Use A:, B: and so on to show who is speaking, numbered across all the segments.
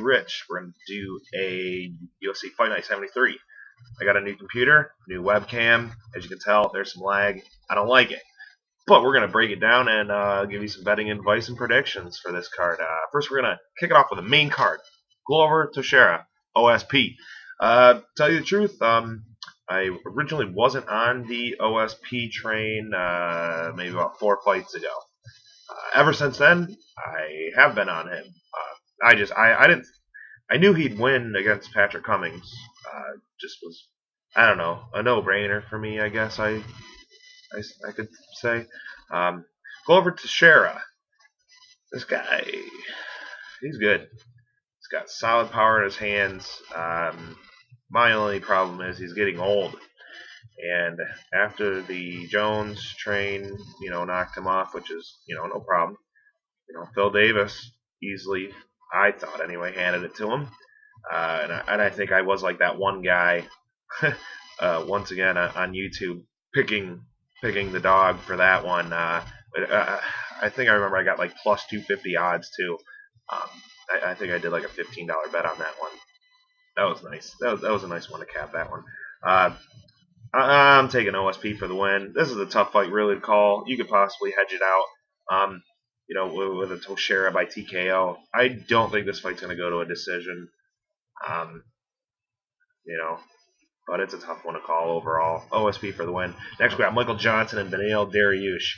A: Rich. We're going to do a UFC Fight Night 73. I got a new computer, new webcam. As you can tell, there's some lag. I don't like it. But we're going to break it down and give you some betting advice and predictions for this card. First, we're going to kick it off with the main card. Glover Teixeira, OSP. Tell you the truth, I originally wasn't on the OSP train maybe about 4 fights ago. Ever since then, I have been on him. I knew he'd win against Patrick Cummings. Just was, I don't know, a no-brainer for me, I guess I could say. Go over to Shera. This guy, he's good. He's got solid power in his hands. My only problem is he's getting old. And after the Jones train, knocked him off, which is, no problem. Phil Davis easily, I thought anyway, handed it to him. And I think I was like that one guy, once again on YouTube, picking the dog for that one. I think I remember I got like plus 250 odds too. I think I did like a $15 bet on that one. That was nice. That was a nice one to cap that one. I'm taking OSP for the win. This is a tough fight really to call. You could possibly hedge it out. With a Teixeira by TKO. I don't think this fight's going to go to a decision. But it's a tough one to call overall. OSP for the win. Next we got Michael Johnson and Beneil Dariush.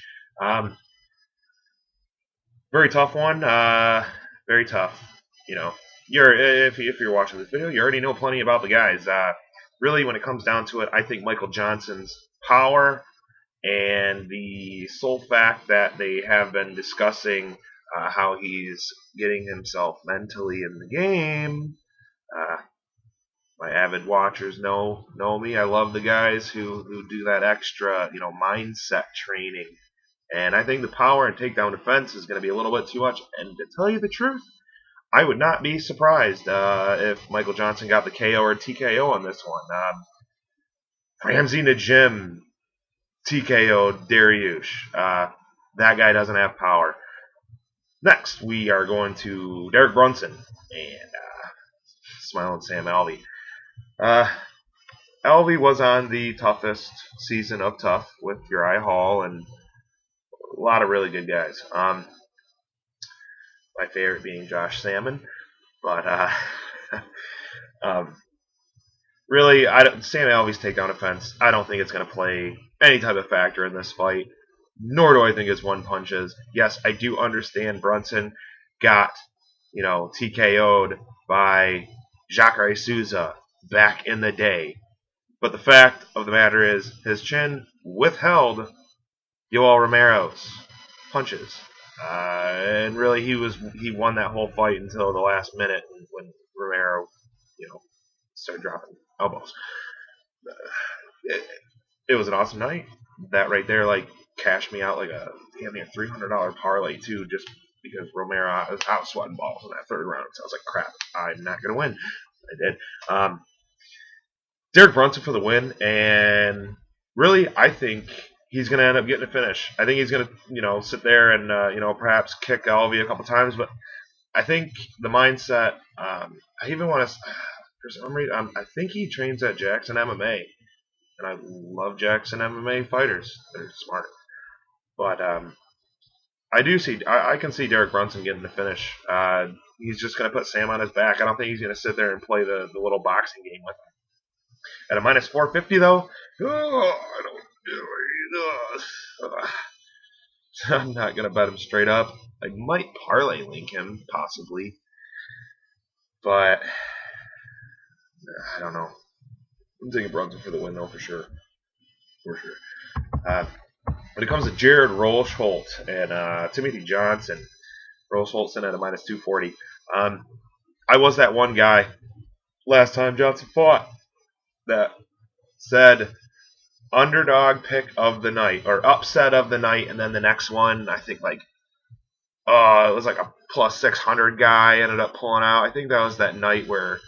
A: Very tough one. Very tough. If you're watching this video, you already know plenty about the guys. Really, when it comes down to it, I think Michael Johnson's power and the sole fact that they have been discussing how he's getting himself mentally in the game. My avid watchers know me. I love the guys who do that extra, mindset training. And I think the power and takedown defense is going to be a little bit too much. And to tell you the truth, I would not be surprised if Michael Johnson got the KO or TKO on this one. Ramsey Najim TKO Dariush. That guy doesn't have power. Next, we are going to Derek Brunson and Smiling Sam Alvey. Alvey was on the toughest season of Tough with Uriah Hall and a lot of really good guys. My favorite being Josh Salmon, but really, Sam Alvey's takedown defense, I don't think it's going to play any type of factor in this fight, nor do I think it's one punches. Yes, I do understand Brunson got, TKO'd by Jacare Souza back in the day, but the fact of the matter is his chin withheld Yoel Romero's punches. And really, he won that whole fight until the last minute when Romero, started dropping elbows. It was an awesome night. That right there, cashed me out like a damn near $300 parlay too, just because Romero was out sweating balls in that third round. So I was like, crap, I'm not gonna win. I did. Derek Brunson for the win, and really, I think he's going to end up getting a finish. I think he's going to, sit there and, perhaps kick Alvey a couple times. But I think the mindset, I even want to, for some reason, I think he trains at Jackson MMA. And I love Jackson MMA fighters. They're smart. But I can see Derek Brunson getting the finish. He's just going to put Sam on his back. I don't think he's going to sit there and play the little boxing game with him. At a minus 450, though, I don't I'm not going to bet him straight up. I might parlay link him, possibly. But I don't know. I'm taking Brunson for the win, though, for sure. For sure. When it comes to Jared Rosholt and Timothy Johnson, Rosholt sent at a minus 240. I was that one guy last time Johnson fought that said underdog pick of the night or upset of the night, and then the next one I think it was like a plus 600 guy ended up pulling out. I think that was that night where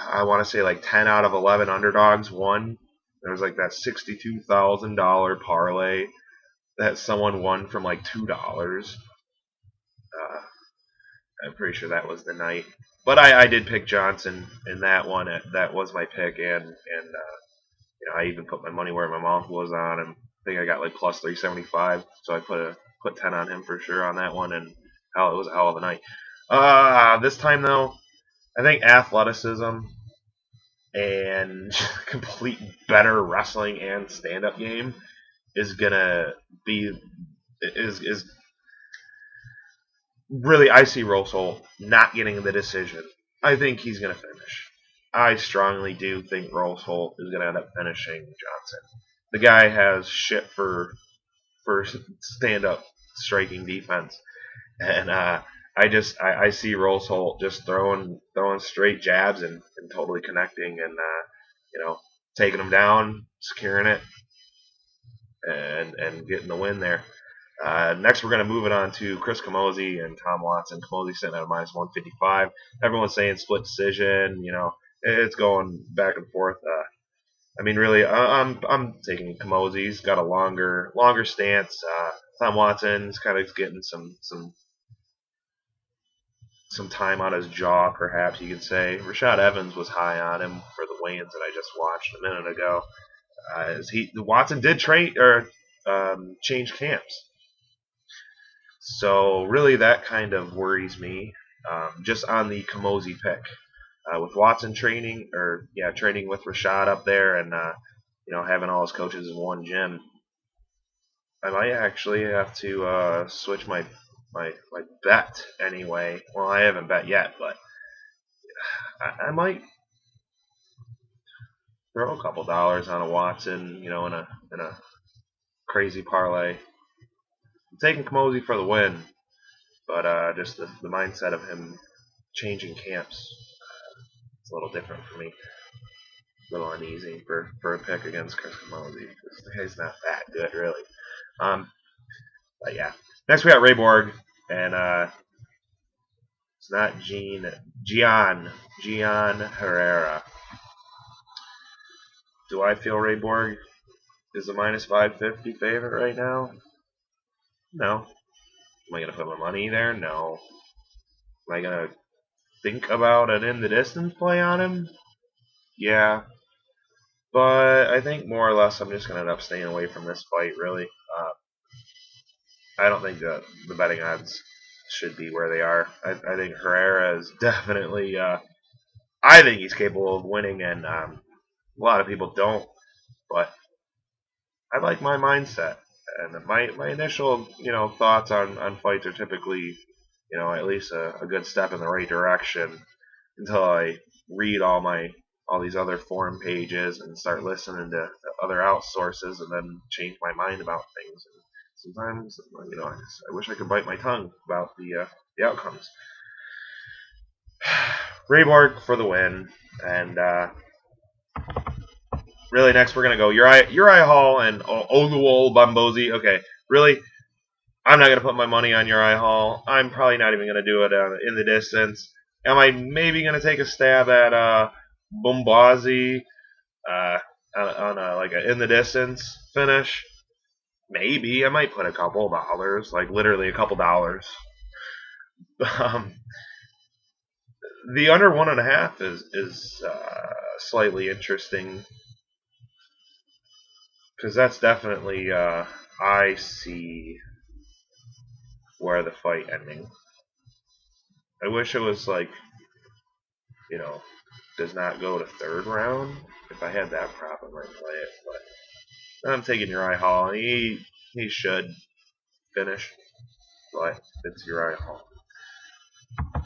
A: I want to say like 10 out of 11 underdogs won. There was like that $62,000 parlay that someone won from like $2. I'm pretty sure that was the night. But I did pick Johnson in that one. That was my pick, and I even put my money where my mouth was on him. I think I got like plus 375, so I put 10 on him for sure on that one, and hell, it was a hell of a night. This time though, I think athleticism and complete better wrestling and stand-up game is gonna be is really. I see Rosholt not getting the decision. I think he's gonna finish. I strongly do think Rosholt is gonna end up finishing Johnson. The guy has shit for stand-up striking defense, and I see Rosholt just throwing straight jabs and totally connecting and taking him down, securing it, and getting the win there. Next, we're going to move it on to Chris Camozzi and Tom Watson. Camozzi sitting at a minus 155. Everyone's saying split decision. It's going back and forth. Really, I'm taking Camozzi. He's got a longer stance. Tom Watson's kind of getting some time on his jaw, perhaps you could say. Rashad Evans was high on him for the weigh-ins that I just watched a minute ago. Watson did change camps. So really, that kind of worries me. Just on the Camozzi pick, with Watson training with Rashad up there, and having all his coaches in one gym, I might actually have to switch my bet anyway. Well, I haven't bet yet, but I might throw a couple dollars on a Watson, in a crazy parlay. I'm taking Camozzi for the win, but just the mindset of him changing camps, it's a little different for me. A little uneasy for a pick against Chris Camozzi. The guy's not that good, really. But yeah. Next we got Ray Borg, and it's not Gian Herrera. Do I feel Ray Borg is a minus 550 favorite right now? No. Am I going to put my money there? No. Am I going to think about an in the distance play on him? Yeah. But I think more or less I'm just going to end up staying away from this fight, really. I don't think the betting odds should be where they are. I think Herrera is definitely. I think he's capable of winning, and a lot of people don't. But I like my mindset, and my initial thoughts on fights are typically at least a good step in the right direction until I read all these other forum pages and start listening to other outsources and then change my mind about things. And sometimes I wish I could bite my tongue about the outcomes. Ray Borg for the win, and really next we're gonna go Uriah Hall and Oluwole Bambozi. Okay, really, I'm not gonna put my money on Uriah Hall. I'm probably not even gonna do it in the distance. Am I maybe gonna take a stab at Bambozi on a in the distance finish? Maybe I might put a couple of dollars, like literally a couple dollars. The under 1.5 is slightly interesting because that's definitely I see where the fight ending. I wish it was does not go to third round. If I had that prop, I might play it, but I'm taking Uriah Hall. He should finish, but it's Uriah Hall.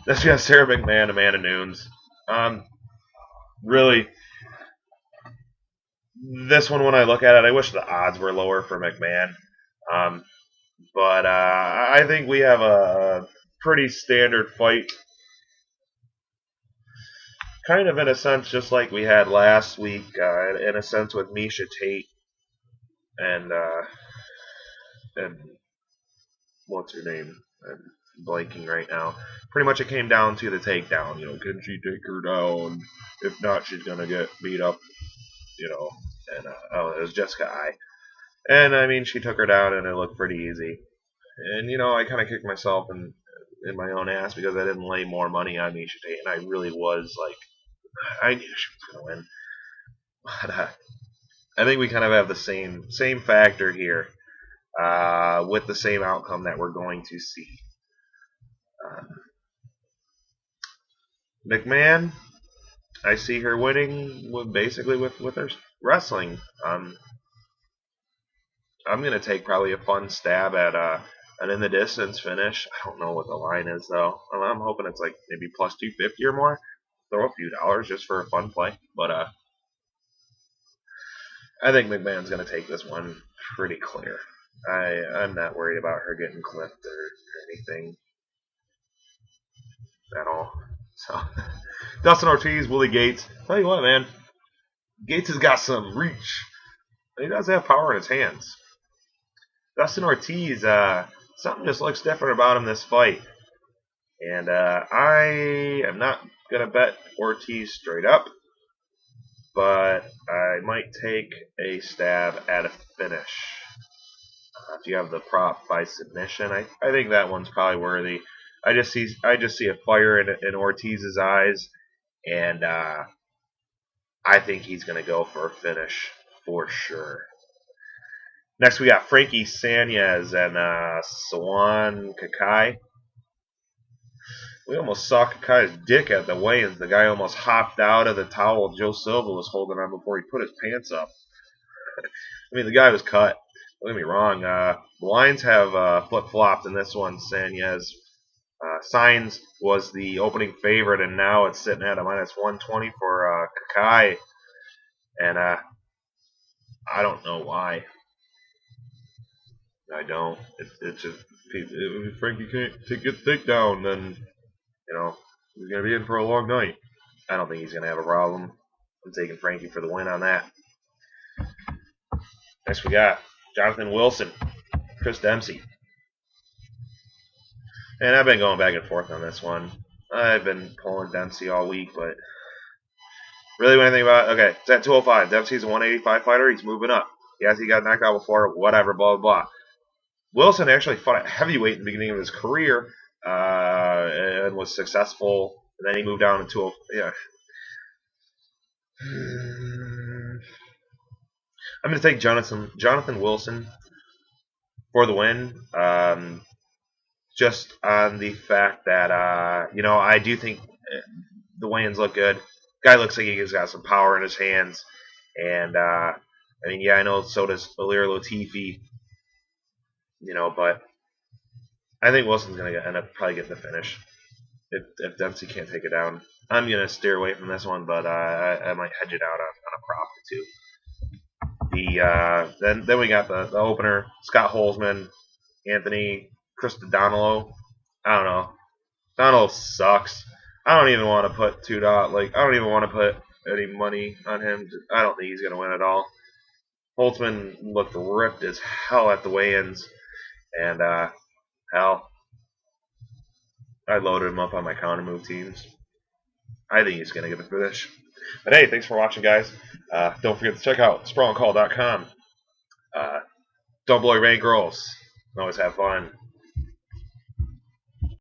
A: Next we got Sarah McMann, Amanda Nunes. Really, this one when I look at it, I wish the odds were lower for McMann. But I think we have a pretty standard fight, kind of in a sense just like we had last week, in a sense with Miesha Tate and what's her name? I'm blanking right now. Pretty much it came down to the takedown. Can she take her down? If not, she's gonna get beat up. And it was Jessica I. And she took her down, and it looked pretty easy. And I kind of kicked myself, and in my own ass because I didn't lay more money on Misha Tate, and I really was like, I knew she was going to win. But I think we kind of have the same factor here, with the same outcome that we're going to see. McMann, I see her winning basically with her wrestling. I'm going to take probably a fun stab at an in the distance finish. I don't know what the line is though. I'm hoping it's like maybe plus 250 or more. Throw a few dollars just for a fun play, but I think McMahon's going to take this one pretty clear. I'm not worried about her getting clipped or anything at all. So, Dustin Ortiz, Willie Gates. Tell you what, man, Gates has got some reach. He does have power in his hands. Dustin Ortiz, something just looks different about him this fight. And I am not going to bet Ortiz straight up, but I might take a stab at a finish. If you have the prop by submission, I think that one's probably worthy. I just see a fire in Ortiz's eyes, and I think he's going to go for a finish for sure. Next, we got Frankie Saenz and Sawan Kakai. We almost saw Kakai's dick at the weigh-ins. The guy almost hopped out of the towel Joe Silva was holding on before he put his pants up. I mean, the guy was cut. Don't get me wrong. The lines have flip-flopped in this one. Saenz. Saenz was the opening favorite, and now it's sitting at a minus 120 for Kakai. And I don't know why. I don't. It's just if Frankie can't get the takedown, then he's gonna be in for a long night. I don't think he's gonna have a problem. I'm taking Frankie for the win on that. Next we got Jonathan Wilson, Chris Dempsey. And I've been going back and forth on this one. I've been pulling Dempsey all week, but really when I think about it, okay, it's at 205. Dempsey's a 185 fighter. He's moving up. Yes, he got knocked out before, whatever, blah, blah, blah. Wilson actually fought at heavyweight in the beginning of his career and was successful. And then he moved down to 205. Yeah. I'm going to take Jonathan Wilson for the win. Just on the fact that, I do think the weigh-ins look good. Guy looks like he's got some power in his hands. And, I know so does Ilir Latifi. But I think Wilson's going to end up probably getting the finish if Dempsey can't take it down. I'm going to steer away from this one, but I might hedge it out on a prop or two. Then we got the opener, Scott Holtzman, Anthony Christodoulou. I don't know. Donald sucks. I don't even want to put $2. I don't even want to put any money on him. I don't think he's going to win at all. Holtzman looked ripped as hell at the weigh-ins. And, hell, I loaded him up on my counter move teams. I think he's going to get the finish. But hey, thanks for watching, guys. Don't forget to check out sprawlandcall.com. Don't blow your bankrolls. Always have fun.